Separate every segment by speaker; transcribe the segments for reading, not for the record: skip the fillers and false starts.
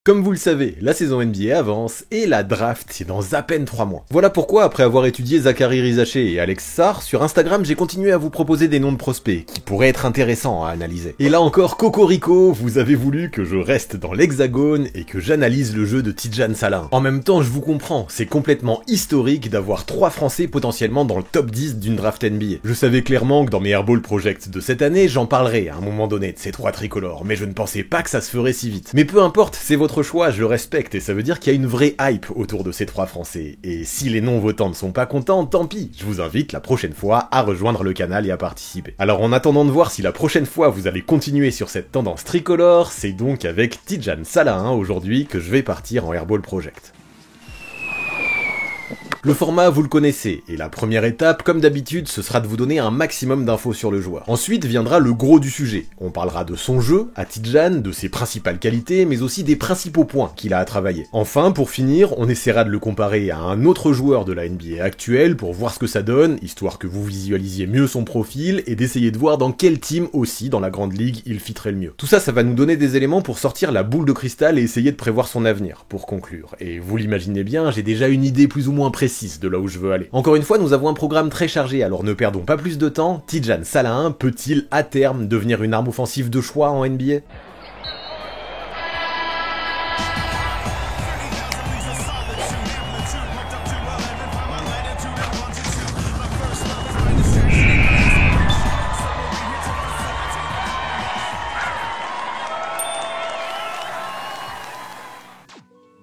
Speaker 1: Comme vous le savez, la saison NBA avance et la draft est dans à peine 3 mois. Voilà pourquoi, après avoir étudié Zachary Rizaché et Alex Sarr, sur Instagram j'ai continué à vous proposer des noms de prospects qui pourraient être intéressants à analyser. Et là encore, Cocorico, vous avez voulu que je reste dans l'hexagone et que j'analyse le jeu de Tidjane Salahin. En même temps, je vous comprends, c'est complètement historique d'avoir 3 Français potentiellement dans le top 10 d'une draft NBA. Je savais clairement que dans mes Airball Projects de cette année, j'en parlerais à un moment donné de ces 3 tricolores, mais je ne pensais pas que ça se ferait si vite. Mais peu importe, c'est votre choix, je le respecte, et ça veut dire qu'il y a une vraie hype autour de ces 3 Français. Et si les non-votants ne sont pas contents, tant pis, je vous invite la prochaine fois à rejoindre le canal et à participer. Alors en attendant de voir si la prochaine fois vous allez continuer sur cette tendance tricolore, c'est donc avec Tidjane Salahin aujourd'hui que je vais partir en Airball Project. Le format, vous le connaissez, et la première étape, comme d'habitude, ce sera de vous donner un maximum d'infos sur le joueur. Ensuite viendra le gros du sujet. On parlera de son jeu, à Tidjane, de ses principales qualités, mais aussi des principaux points qu'il a à travailler. Enfin, pour finir, on essaiera de le comparer à un autre joueur de la NBA actuelle pour voir ce que ça donne, histoire que vous visualisiez mieux son profil, et d'essayer de voir dans quel team aussi, dans la grande ligue, il fitterait le mieux. Tout ça, ça va nous donner des éléments pour sortir la boule de cristal et essayer de prévoir son avenir, pour conclure. Et vous l'imaginez bien, j'ai déjà une idée plus ou moins précise de là où je veux aller. Encore une fois, nous avons un programme très chargé, alors ne perdons pas plus de temps. Tidjane Salahin peut-il à terme devenir une arme offensive de choix en NBA ?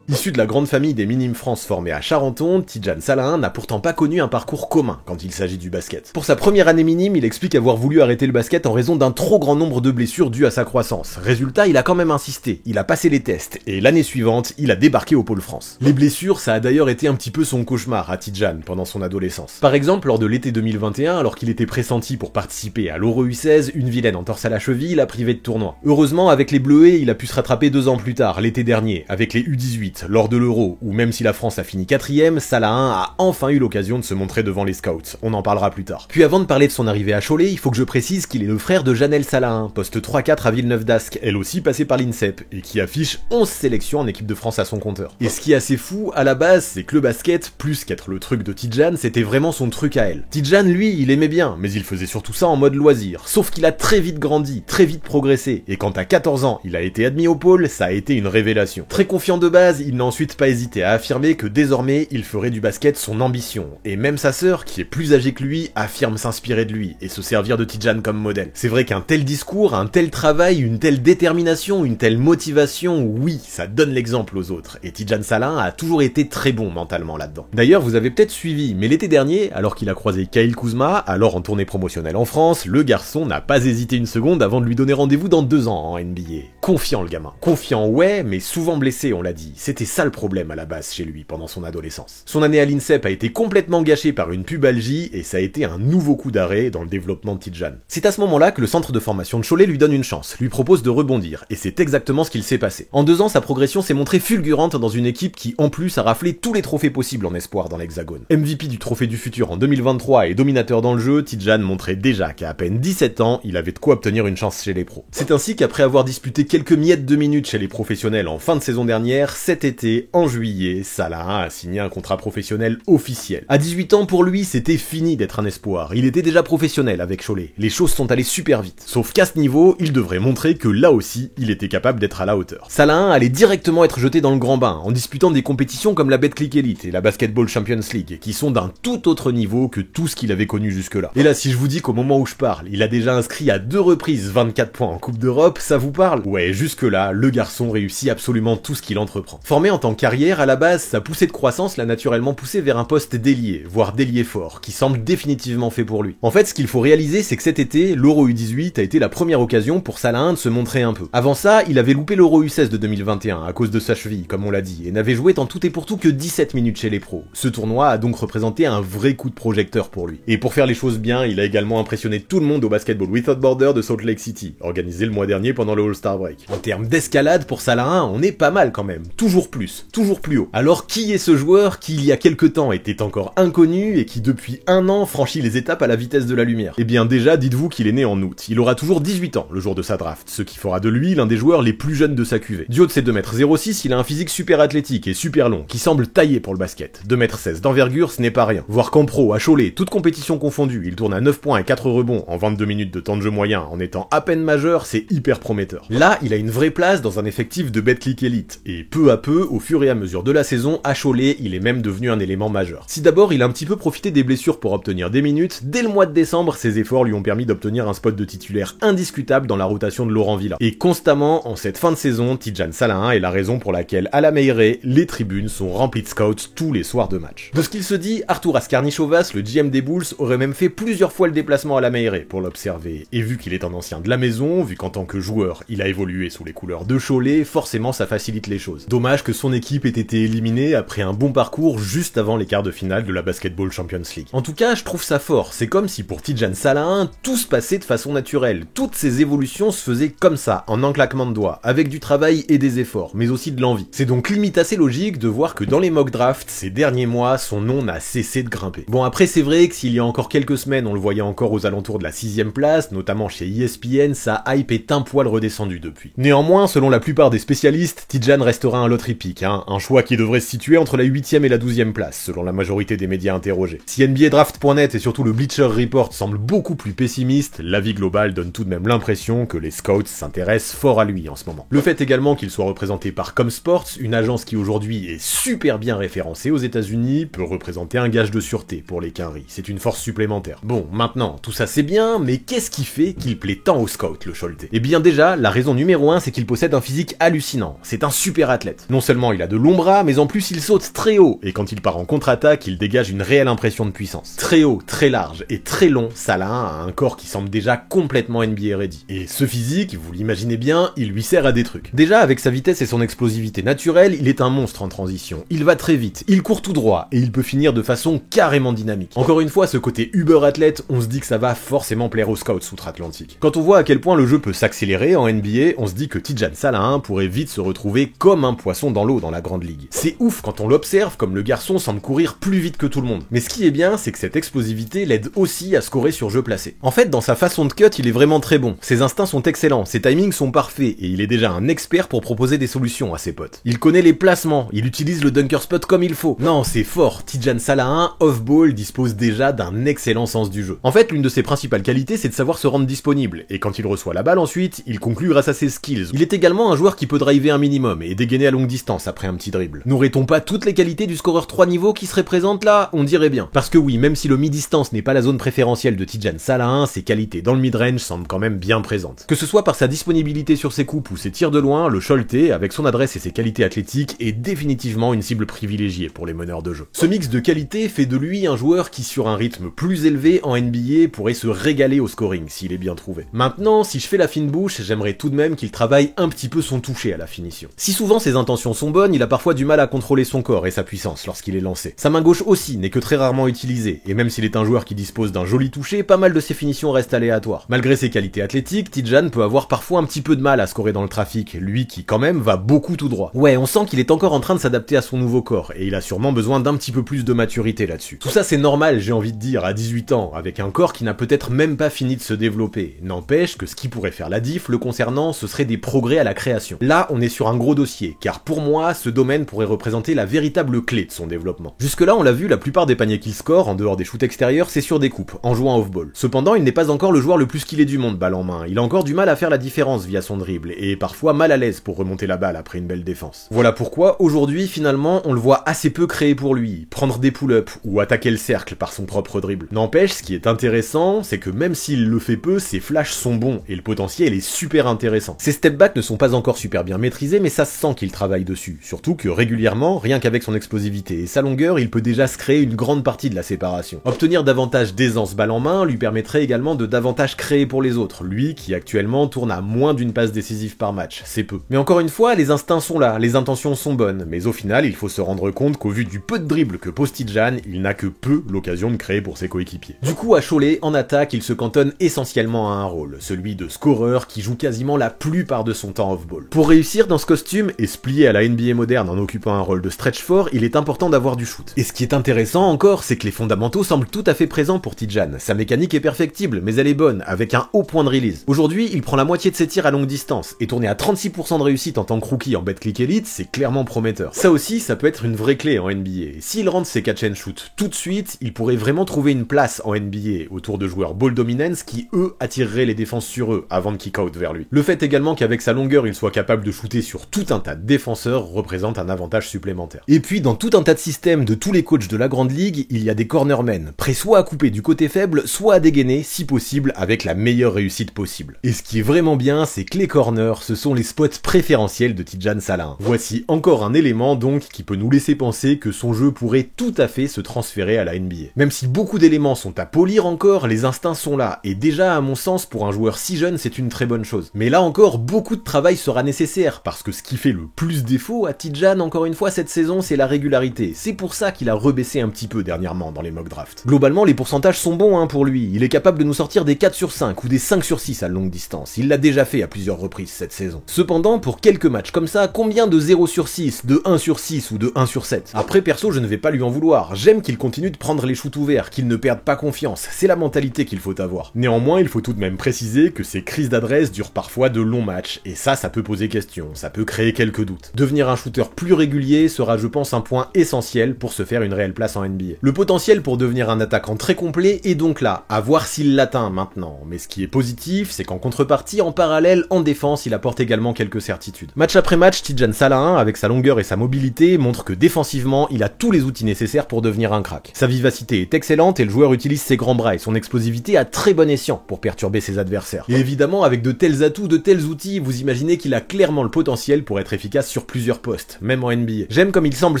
Speaker 1: Issu de la grande famille des Minimes France formée à Charenton, Tidjane Salahin n'a pourtant pas connu un parcours commun quand il s'agit du basket. Pour sa première année minime, il explique avoir voulu arrêter le basket en raison d'un trop grand nombre de blessures dues à sa croissance. Résultat, il a quand même insisté, il a passé les tests, et l'année suivante, il a débarqué au Pôle France. Les blessures, ça a d'ailleurs été un petit peu son cauchemar à Tidjane pendant son adolescence. Par exemple, lors de l'été 2021, alors qu'il était pressenti pour participer à l'Euro U16, une vilaine entorse à la cheville l'a privé de tournoi. Heureusement, avec les Bleuets, il a pu se rattraper 2 ans plus tard, l'été dernier, avec les U18, lors de l'Euro, où même si la France a fini 4ème, Salahin a enfin eu l'occasion de se montrer devant les scouts. On en parlera plus tard. Puis avant de parler de son arrivée à Cholet, il faut que je précise qu'il est le frère de Janelle Salahin, poste 3-4 à Villeneuve d'Ascq, elle aussi passée par l'INSEP, et qui affiche 11 sélections en équipe de France à son compteur. Et ce qui est assez fou, à la base, c'est que le basket, plus qu'être le truc de Tidjane, c'était vraiment son truc à elle. Tidjane, lui, il aimait bien, mais il faisait surtout ça en mode loisir. Sauf qu'il a très vite grandi, très vite progressé, et quand à 14 ans, il a été admis au pôle, ça a été une révélation. Très confiant de base, il n'a ensuite pas hésité à affirmer que désormais il ferait du basket son ambition, et même sa sœur, qui est plus âgée que lui, affirme s'inspirer de lui et se servir de Tidjane comme modèle. C'est vrai qu'un tel discours, un tel travail, une telle détermination, une telle motivation, oui, ça donne l'exemple aux autres, et Tidjane Salahin a toujours été très bon mentalement là-dedans. D'ailleurs, vous avez peut-être suivi, mais l'été dernier, alors qu'il a croisé Kyle Kuzma, alors en tournée promotionnelle en France, le garçon n'a pas hésité une seconde avant de lui donner rendez-vous dans 2 ans en NBA. Confiant le gamin. Confiant ouais, mais souvent blessé on l'a dit, c'était ça le problème à la base chez lui pendant son adolescence. Son année à l'INSEP a été complètement gâchée par une pubalgie et ça a été un nouveau coup d'arrêt dans le développement de Tidjane. C'est à ce moment-là que le centre de formation de Cholet lui donne une chance, lui propose de rebondir, et c'est exactement ce qu'il s'est passé. En 2 ans, sa progression s'est montrée fulgurante dans une équipe qui en plus a raflé tous les trophées possibles en espoir dans l'Hexagone. MVP du Trophée du Futur en 2023 et dominateur dans le jeu, Tidjane montrait déjà qu'à peine 17 ans, il avait de quoi obtenir une chance chez les pros. C'est ainsi qu'après avoir disputé quelques miettes de minutes chez les professionnels en fin de saison dernière, cet été, en juillet, Salahin a signé un contrat professionnel officiel. À 18 ans, pour lui, c'était fini d'être un espoir. Il était déjà professionnel avec Cholet. Les choses sont allées super vite. Sauf qu'à ce niveau, il devrait montrer que là aussi, il était capable d'être à la hauteur. Salahin allait directement être jeté dans le grand bain, en disputant des compétitions comme la Betclic Elite et la Basketball Champions League, qui sont d'un tout autre niveau que tout ce qu'il avait connu jusque-là. Et là, si je vous dis qu'au moment où je parle, il a déjà inscrit à 2 reprises 24 points en Coupe d'Europe, ça vous parle ? Ouais, jusque-là, le garçon réussit absolument tout ce qu'il entreprend. Formé en tant qu'arrière, à la base, sa poussée de croissance l'a naturellement poussé vers un poste d'ailier, voire d'ailier fort, qui semble définitivement fait pour lui. En fait, ce qu'il faut réaliser, c'est que cet été, l'Euro U18 a été la première occasion pour Salahin de se montrer un peu. Avant ça, il avait loupé l'Euro U16 de 2021 à cause de sa cheville, comme on l'a dit, et n'avait joué en tout et pour tout que 17 minutes chez les pros. Ce tournoi a donc représenté un vrai coup de projecteur pour lui. Et pour faire les choses bien, il a également impressionné tout le monde au Basketball Without Borders de Salt Lake City, organisé le mois dernier pendant le All-Star Break. En termes d'escalade, pour Salahin, on est pas mal quand même. Toujours toujours plus, toujours plus haut. Alors qui est ce joueur qui il y a quelque temps était encore inconnu et qui depuis un an franchit les étapes à la vitesse de la lumière? Eh bien déjà, dites-vous qu'il est né en août. Il aura toujours 18 ans le jour de sa draft, ce qui fera de lui l'un des joueurs les plus jeunes de sa cuvée. Du haut de ses 2m06, il a un physique super athlétique et super long, qui semble taillé pour le basket. 2m16 d'envergure, ce n'est pas rien. Voir qu'en pro, à Cholet, toute compétition confondue, il tourne à 9 points et 4 rebonds en 22 minutes de temps de jeu moyen en étant à peine majeur, c'est hyper prometteur. Là, il a une vraie place dans un effectif de Betclic Elite, et peu à peu, au fur et à mesure de la saison, à Cholet, il est même devenu un élément majeur. Si d'abord il a un petit peu profité des blessures pour obtenir des minutes, dès le mois de décembre, ses efforts lui ont permis d'obtenir un spot de titulaire indiscutable dans la rotation de Laurent Villa. Et constamment, en cette fin de saison, Tidjane Salahin est la raison pour laquelle, à la Meilleraie, les tribunes sont remplies de scouts tous les soirs de match. De ce qu'il se dit, Arturas Karnichovas, le GM des Bulls, aurait même fait plusieurs fois le déplacement à la Meilleraie pour l'observer. Et vu qu'il est un ancien de la maison, vu qu'en tant que joueur, il a évolué sous les couleurs de Cholet, forcément ça facilite les choses. Dommage que son équipe ait été éliminée après un bon parcours juste avant les quarts de finale de la Basketball Champions League. En tout cas, je trouve ça fort. C'est comme si pour Tidjane Salahin, tout se passait de façon naturelle. Toutes ces évolutions se faisaient comme ça, en un claquement de doigts, avec du travail et des efforts, mais aussi de l'envie. C'est donc limite assez logique de voir que dans les mock drafts, ces derniers mois, son nom n'a cessé de grimper. Bon après c'est vrai que s'il y a encore quelques semaines, on le voyait encore aux alentours de la 6ème place, notamment chez ESPN, sa hype est un poil redescendue depuis. Néanmoins, selon la plupart des spécialistes, Tidjane restera un lottery pick, un choix qui devrait se situer entre la 8ème et la 12ème place, selon la majorité des médias interrogés. Si NBADraft.net et surtout le Bleacher Report semblent beaucoup plus pessimistes, l'avis global donne tout de même l'impression que les scouts s'intéressent fort à lui en ce moment. Le fait également qu'il soit représenté par ComSports, une agence qui aujourd'hui est super bien référencée aux États-Unis, peut représenter un gage de sûreté pour les Quinry. C'est une force supplémentaire. Bon, maintenant, tout ça c'est bien, mais qu'est-ce qui fait qu'il plaît tant aux scouts, le Choletais? Eh bien déjà, la raison numéro 1, c'est qu'il possède un physique hallucinant. C'est un super athlète. Non seulement il a de longs bras, mais en plus il saute très haut, et quand il part en contre-attaque, il dégage une réelle impression de puissance. Très haut, très large et très long, Salahin a un corps qui semble déjà complètement NBA ready. Et ce physique, vous l'imaginez bien, il lui sert à des trucs. Déjà, avec sa vitesse et son explosivité naturelle, il est un monstre en transition. Il va très vite, il court tout droit, et il peut finir de façon carrément dynamique. Encore une fois, ce côté uber athlète, on se dit que ça va forcément plaire aux scouts outre-Atlantique. Quand on voit à quel point le jeu peut s'accélérer en NBA, on se dit que Tidjane Salahin pourrait vite se retrouver comme un poisson dans l'eau dans la grande ligue. C'est ouf quand on l'observe, comme le garçon semble courir plus vite que tout le monde. Mais ce qui est bien, c'est que cette explosivité l'aide aussi à scorer sur jeu placé. En fait, dans sa façon de cut, il est vraiment très bon. Ses instincts sont excellents, ses timings sont parfaits, et il est déjà un expert pour proposer des solutions à ses potes. Il connaît les placements, il utilise le dunker spot comme il faut. Non, c'est fort, Tidjane Salahin, off-ball, dispose déjà d'un excellent sens du jeu. En fait, l'une de ses principales qualités, c'est de savoir se rendre disponible, et quand il reçoit la balle ensuite, il conclut grâce à ses skills. Il est également un joueur qui peut driver un minimum, et dégainer à longue distance après un petit dribble. N'aurait-on pas toutes les qualités du scoreur 3 niveaux qui seraient présentes là? On dirait bien. Parce que oui, même si le mi-distance n'est pas la zone préférentielle de Tidjane Salahin, ses qualités dans le mid-range semblent quand même bien présentes. Que ce soit par sa disponibilité sur ses coupes ou ses tirs de loin, le Choletais, avec son adresse et ses qualités athlétiques, est définitivement une cible privilégiée pour les meneurs de jeu. Ce mix de qualités fait de lui un joueur qui, sur un rythme plus élevé en NBA, pourrait se régaler au scoring s'il est bien trouvé. Maintenant, si je fais la fine bouche, j'aimerais tout de même qu'il travaille un petit peu son toucher à la finition. Si souvent ses intentions sont bonnes, il a parfois du mal à contrôler son corps et sa puissance lorsqu'il est lancé. Sa main gauche aussi n'est que très rarement utilisée, et même s'il est un joueur qui dispose d'un joli toucher, pas mal de ses finitions restent aléatoires. Malgré ses qualités athlétiques, Tidjane peut avoir parfois un petit peu de mal à scorer dans le trafic, lui qui quand même va beaucoup tout droit. Ouais, on sent qu'il est encore en train de s'adapter à son nouveau corps, et il a sûrement besoin d'un petit peu plus de maturité là-dessus. Tout ça c'est normal, j'ai envie de dire, à 18 ans, avec un corps qui n'a peut-être même pas fini de se développer. N'empêche que ce qui pourrait faire la diff le concernant, ce serait des progrès à la création. Là, on est sur un gros dossier, car pour moi, ce domaine pourrait représenter la véritable clé de son développement. Jusque-là, on l'a vu, la plupart des paniers qu'il score, en dehors des shoots extérieurs, c'est sur des coupes, en jouant off-ball. Cependant, il n'est pas encore le joueur le plus skillé du monde, balle en main. Il a encore du mal à faire la différence via son dribble, et parfois mal à l'aise pour remonter la balle après une belle défense. Voilà pourquoi, aujourd'hui, finalement, on le voit assez peu créer pour lui, prendre des pull-ups, ou attaquer le cercle par son propre dribble. N'empêche, ce qui est intéressant, c'est que même s'il le fait peu, ses flashs sont bons, et le potentiel est super intéressant. Ses step-backs ne sont pas encore super bien maîtrisés, mais ça se sent qu'il travaille dessus. Surtout que régulièrement, rien qu'avec son explosivité et sa longueur, il peut déjà se créer une grande partie de la séparation. Obtenir davantage d'aisance balle en main lui permettrait également de davantage créer pour les autres, lui qui actuellement tourne à moins d'une passe décisive par match, c'est peu. Mais encore une fois, les instincts sont là, les intentions sont bonnes, mais au final, il faut se rendre compte qu'au vu du peu de dribble que pose Tidjane, il n'a que peu l'occasion de créer pour ses coéquipiers. Du coup, à Cholet, en attaque, il se cantonne essentiellement à un rôle, celui de scoreur qui joue quasiment la plupart de son temps off-ball. Pour réussir dans ce costume et se plier à la NBA moderne en occupant un rôle de stretch fort, il est important d'avoir du shoot. Et ce qui est intéressant encore, c'est que les fondamentaux semblent tout à fait présents pour Ti-Jan. Sa mécanique est perfectible, mais elle est bonne, avec un haut point de release. Aujourd'hui, il prend la moitié de ses tirs à longue distance, et tourner à 36% de réussite en tant que rookie en Betclic Elite, c'est clairement prometteur. Ça aussi, ça peut être une vraie clé en NBA. S'il rentre ses catch and shoot tout de suite, il pourrait vraiment trouver une place en NBA autour de joueurs ball dominance qui, eux, attireraient les défenses sur eux avant de kick out vers lui. Le fait également qu'avec sa longueur, il soit capable de shooter sur tout un tas de défenseurs représente un avantage supplémentaire. Et puis, dans tout un tas de systèmes de tous les coachs de la grande ligue, il y a des cornermen, prêts soit à couper du côté faible, soit à dégainer, si possible, avec la meilleure réussite possible. Et ce qui est vraiment bien, c'est que les corners, ce sont les spots préférentiels de Ti-Jan Salehin. Voici encore un élément donc qui peut nous laisser penser que son jeu pourrait tout à fait se transférer à la NBA. Même si beaucoup d'éléments sont à polir encore, les instincts sont là, et déjà à mon sens, pour un joueur si jeune, c'est une très bonne chose. Mais là encore, beaucoup de travail sera nécessaire, parce que ce qui fait le plus défaut à Ti-Jan, encore une fois, cette saison, c'est la régularité. C'est pour ça qu'il a rebaissé un petit peu dernièrement dans les mock drafts. Globalement, les pourcentages sont bons pour lui. Il est capable de nous sortir des 4 sur 5 ou des 5 sur 6 à longue distance. Il l'a déjà fait à plusieurs reprises cette saison. Cependant, pour quelques matchs comme ça, combien de 0 sur 6, de 1 sur 6 ou de 1 sur 7? Après, perso, je ne vais pas lui en vouloir. J'aime qu'il continue de prendre les shoots ouverts, qu'il ne perde pas confiance. C'est la mentalité qu'il faut avoir. Néanmoins, il faut tout de même préciser que ces crises d'adresse durent parfois de longs matchs, et ça peut poser question, ça peut créer quelques doutes. Devenir un shooter plus régulier sera, je pense, un point essentiel pour se faire une réelle place en NBA. Le potentiel pour devenir un attaquant très complet est donc là, à voir s'il l'atteint maintenant. Mais ce qui est positif, c'est qu'en contrepartie, en parallèle, en défense, il apporte également quelques certitudes. Match après match, Ti-Jan Salehin, avec sa longueur et sa mobilité, montre que défensivement, il a tous les outils nécessaires pour devenir un crack. Sa vivacité est excellente et le joueur utilise ses grands bras et son explosivité à très bon escient pour perturber ses adversaires. Et évidemment, avec de tels atouts, de tels outils, vous imaginez qu'il a clairement le potentiel pour être efficace sur plusieurs postes, même en NBA. J'aime comme il semble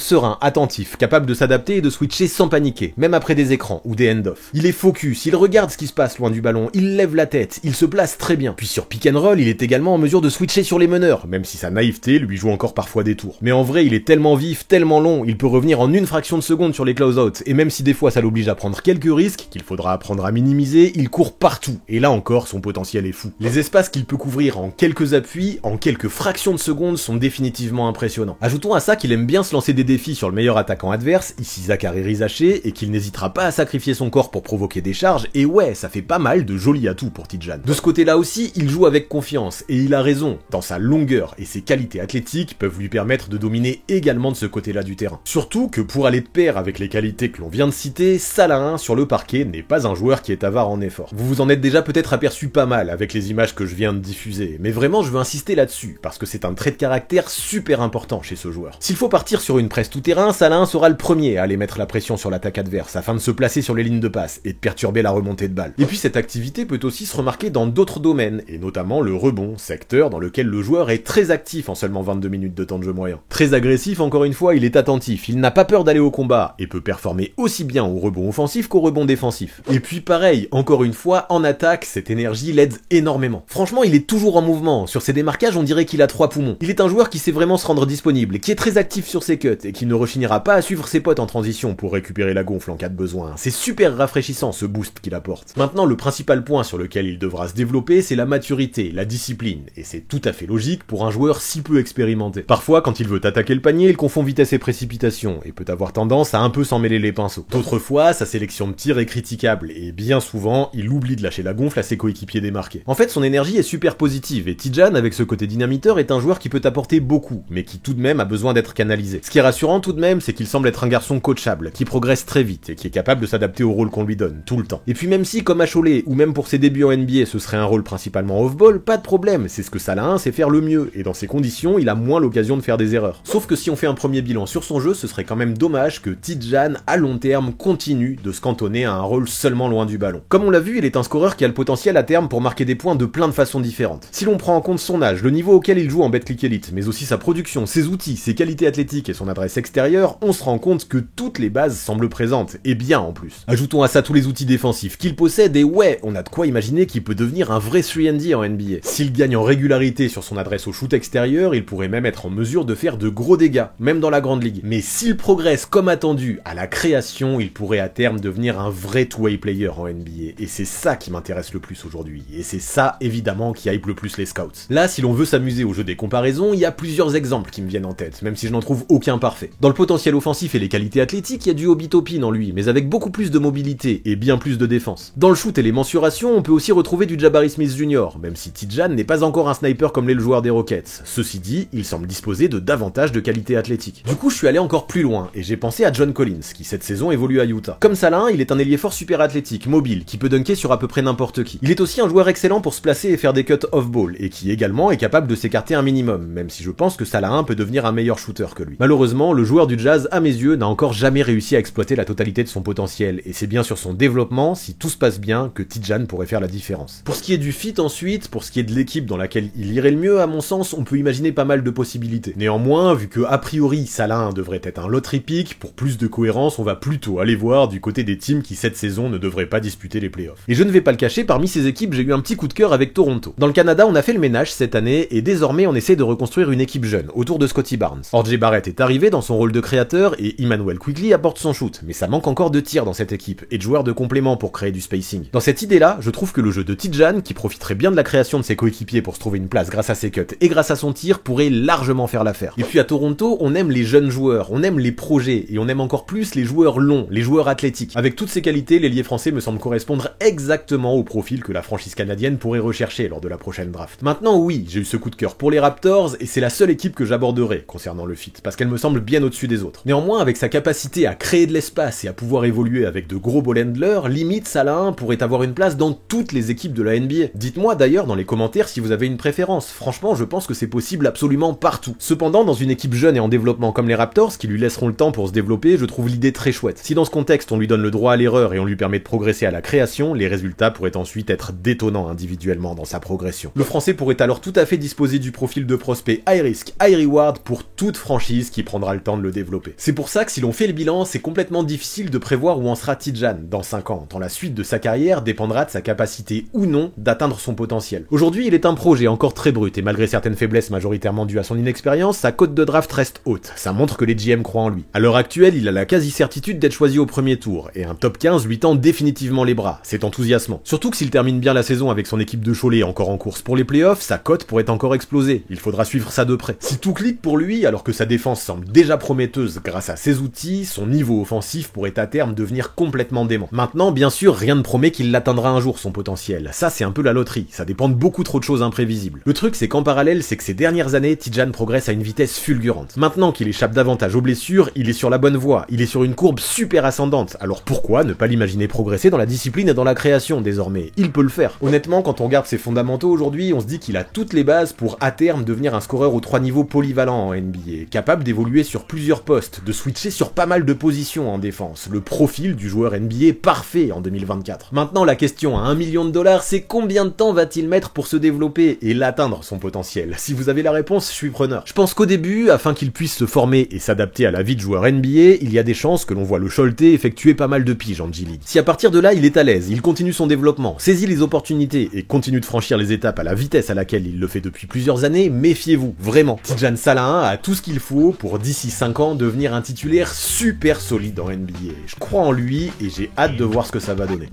Speaker 1: serein, attentif, capable de s'adapter et de switcher sans paniquer, même après des écrans ou des end-off. Il est focus, il regarde ce qui se passe loin du ballon, il lève la tête, il se place très bien. Puis sur pick and roll, il est également en mesure de switcher sur les meneurs, même si sa naïveté lui joue encore parfois des tours. Mais en vrai, il est tellement vif, tellement long, il peut revenir en une fraction de seconde sur les close-out, et même si des fois ça l'oblige à prendre quelques risques, qu'il faudra apprendre à minimiser, il court partout, et là encore, son potentiel est fou. Les espaces qu'il peut couvrir en quelques appuis, en quelques fractions de secondes, sont définitivement impressionnants. Ajoutons à ça qu'il aime bien se lancer des défis sur le meilleur attaquant adverse, ici Zaccharie Rizaché, et qu'il n'hésitera pas à sacrifier son corps pour provoquer des charges, et ouais, ça fait pas mal de jolis atouts pour Ti-Jan. De ce côté-là aussi, il joue avec confiance, et il a raison, tant sa longueur et ses qualités athlétiques peuvent lui permettre de dominer également de ce côté-là du terrain. Surtout que pour aller de pair avec les qualités que l'on vient de citer, Salehin sur le parquet n'est pas un joueur qui est avare en effort. Vous vous en êtes déjà peut-être aperçu pas mal avec les images que je viens de diffuser, mais vraiment je veux insister là-dessus, parce que c'est un trait de caractère super important chez ce joueur. S'il faut partir sur une presse tout-terrain, Salehin sera le premier à aller mettre la pression sur l'attaque adverse, afin de se placer sur les lignes de passe et de perturber la remontée de balle. Et puis cette activité peut aussi se remarquer dans d'autres domaines, et notamment le rebond, secteur dans lequel le joueur est très actif en seulement 22 minutes de temps de jeu moyen. Très agressif, encore une fois, il est attentif, il n'a pas peur d'aller au combat, et peut performer aussi bien au rebond offensif qu'au rebond défensif. Et puis pareil, encore une fois, en attaque, cette énergie l'aide énormément. Franchement, il est toujours en mouvement, sur ses démarquages on dirait qu'il a 3 poumons. Il est un joueur qui sait vraiment se rendre disponible, qui est très actif sur ses cuts, et qui ne rechignera pas à suivre ses potes en transition pour récupérer la gonfle en cas de besoin. C'est super rafraîchissant ce boost qu'il apporte. Maintenant, le principal point sur lequel il devra se développer, c'est la maturité, la discipline, et c'est tout à fait logique pour un joueur si peu expérimenté. Parfois, quand il veut attaquer le panier, il confond vitesse et précipitation, et peut avoir tendance à un peu s'en mêler les pinceaux. D'autres fois, sa sélection de tir est critiquable, et bien souvent, il oublie de lâcher la gonfle à ses coéquipiers démarqués. En fait, son énergie est super positive, et Ti-Jan, avec ce côté dynamiteur, est un joueur qui peut apporter beaucoup, mais qui tout de même a besoin d'être canalisé. Ce qui est rassurant tout de même, c'est qu'il semble être un garçon coachable, qui progresse très vite, et qui est capable de s'adapter au rôle qu'on lui donne, tout le temps. Et puis même si, comme à Cholet, ou même pour ses débuts en NBA, ce serait un rôle principalement off-ball, pas de problème, c'est ce que Salehin sait faire le mieux, et dans ces conditions, il a moins l'occasion de faire des erreurs. Sauf que si on fait un premier bilan sur son jeu, ce serait quand même dommage que Ti-Jan, à long terme, continue de se cantonner à un rôle seulement loin du ballon. Comme on l'a vu, il est un scoreur qui a le potentiel à terme pour marquer des points de plein de façons différentes. Si l'on prend en compte son âge, le niveau auquel il joue en Betclic Elite, mais aussi sa production, ses outils, ses qualités athlétiques et son adresse extérieure, on se rend compte que toutes les bases semblent présentes, et bien en plus. Ajoutons à ça tous les outils défensifs qu'il possède, et ouais, on a de quoi imaginer qu'il peut devenir un vrai 3&D en NBA. S'il gagne en régularité sur son adresse au shoot extérieur, il pourrait même être en mesure de faire de gros dégâts, même dans la grande ligue. Mais s'il progresse comme attendu à la création, il pourrait à terme devenir un vrai two-way player en NBA, et c'est ça qui m'intéresse le plus aujourd'hui, et c'est ça évidemment qui hype le plus les scouts. Là, si l'on veut s'amuser au jeu des comparaisons, il y a plusieurs meilleurs exemples qui me viennent en tête, même si je n'en trouve aucun parfait. Dans le potentiel offensif et les qualités athlétiques, il y a du Obi Toppin en lui, mais avec beaucoup plus de mobilité et bien plus de défense. Dans le shoot et les mensurations, on peut aussi retrouver du Jabari Smith Jr., même si Tidjane n'est pas encore un sniper comme l'est le joueur des Rockets. Ceci dit, il semble disposer de davantage de qualités athlétiques. Du coup, je suis allé encore plus loin, et j'ai pensé à John Collins, qui cette saison évolue à Utah. Comme Salah, il est un ailier fort super athlétique, mobile, qui peut dunker sur à peu près n'importe qui. Il est aussi un joueur excellent pour se placer et faire des cuts off-ball, et qui également est capable de s'écarter un minimum, même si je pense que Salah peut devenir un meilleur shooter que lui. Malheureusement, le joueur du Jazz, à mes yeux, n'a encore jamais réussi à exploiter la totalité de son potentiel, et c'est bien sur son développement, si tout se passe bien, que Tidjane pourrait faire la différence. Pour ce qui est du fit ensuite, pour ce qui est de l'équipe dans laquelle il irait le mieux, à mon sens, on peut imaginer pas mal de possibilités. Néanmoins, vu que a priori Salah devrait être un lottery pick, pour plus de cohérence, on va plutôt aller voir du côté des teams qui cette saison ne devraient pas disputer les playoffs. Et je ne vais pas le cacher, parmi ces équipes, j'ai eu un petit coup de cœur avec Toronto. Dans le Canada, on a fait le ménage cette année, et désormais on essaie de reconstruire une équipe jeune, autour de Scottie Barnes. R.J. Barrett est arrivé dans son rôle de créateur, et Immanuel Quickley apporte son shoot, mais ça manque encore de tirs dans cette équipe, et de joueurs de complément pour créer du spacing. Dans cette idée-là, je trouve que le jeu de Tidjane, qui profiterait bien de la création de ses coéquipiers pour se trouver une place grâce à ses cuts et grâce à son tir, pourrait largement faire l'affaire. Et puis à Toronto, on aime les jeunes joueurs, on aime les projets, et on aime encore plus les joueurs longs, les joueurs athlétiques. Avec toutes ces qualités, l'ailier français me semble correspondre exactement au profil que la franchise canadienne pourrait rechercher lors de la prochaine draft. Maintenant oui, j'ai eu ce coup de cœur pour les Raptors, et c'est la seule équipe que j'aborderai concernant le fit, parce qu'elle me semble bien au-dessus des autres. Néanmoins, avec sa capacité à créer de l'espace et à pouvoir évoluer avec de gros ball handlers, limite Salah pourrait avoir une place dans toutes les équipes de la NBA. Dites-moi d'ailleurs dans les commentaires si vous avez une préférence. Franchement, je pense que c'est possible absolument partout. Cependant, dans une équipe jeune et en développement comme les Raptors, qui lui laisseront le temps pour se développer, je trouve l'idée très chouette. Si dans ce contexte on lui donne le droit à l'erreur et on lui permet de progresser à la création, les résultats pourraient ensuite être détonnants individuellement dans sa progression. Le français pourrait alors tout à fait disposer du profil de prospect high risk, high reward pour toute franchise qui prendra le temps de le développer. C'est pour ça que si l'on fait le bilan, c'est complètement difficile de prévoir où en sera Tidjane dans 5 ans, tant la suite de sa carrière dépendra de sa capacité ou non d'atteindre son potentiel. Aujourd'hui, il est un projet encore très brut, et malgré certaines faiblesses majoritairement dues à son inexpérience, sa cote de draft reste haute. Ça montre que les GM croient en lui. À l'heure actuelle, il a la quasi-certitude d'être choisi au premier tour, et un top 15 lui tend définitivement les bras. C'est enthousiasmant. Surtout que s'il termine bien la saison avec son équipe de Cholet encore en course pour les playoffs, sa cote pourrait encore exploser. Il faudra suivre ça de près. Si tout clique pour lui, alors que sa défense semble déjà prometteuse grâce à ses outils, son niveau offensif pourrait à terme devenir complètement dément. Maintenant, bien sûr, rien ne promet qu'il l'atteindra un jour, son potentiel. Ça, c'est un peu la loterie. Ça dépend de beaucoup trop de choses imprévisibles. Le truc, c'est qu'en parallèle, c'est que ces dernières années, Tidjane progresse à une vitesse fulgurante. Maintenant qu'il échappe davantage aux blessures, il est sur la bonne voie. Il est sur une courbe super ascendante. Alors pourquoi ne pas l'imaginer progresser dans la discipline et dans la création, désormais? Il peut le faire. Honnêtement, quand on regarde ses fondamentaux aujourd'hui, on se dit qu'il a toutes les bases pour à terme devenir un scoreur aux 3 niveaux polyvalent en NBA, capable d'évoluer sur plusieurs postes, de switcher sur pas mal de positions en défense. Le profil du joueur NBA parfait en 2024. Maintenant, la question à $1 million, c'est combien de temps va-t-il mettre pour se développer et l'atteindre son potentiel? Si vous avez la réponse, je suis preneur. Je pense qu'au début, afin qu'il puisse se former et s'adapter à la vie de joueur NBA, il y a des chances que l'on voit le Choletais effectuer pas mal de piges en G-League. Si à partir de là, il est à l'aise, il continue son développement, saisit les opportunités et continue de franchir les étapes à la vitesse à laquelle il le fait depuis plusieurs années, méfiez-vous, vraiment. Tidjane Salah a tout ce qu'il faut pour d'ici 5 ans devenir un titulaire super solide en NBA. Je crois en lui et j'ai hâte de voir ce que ça va donner.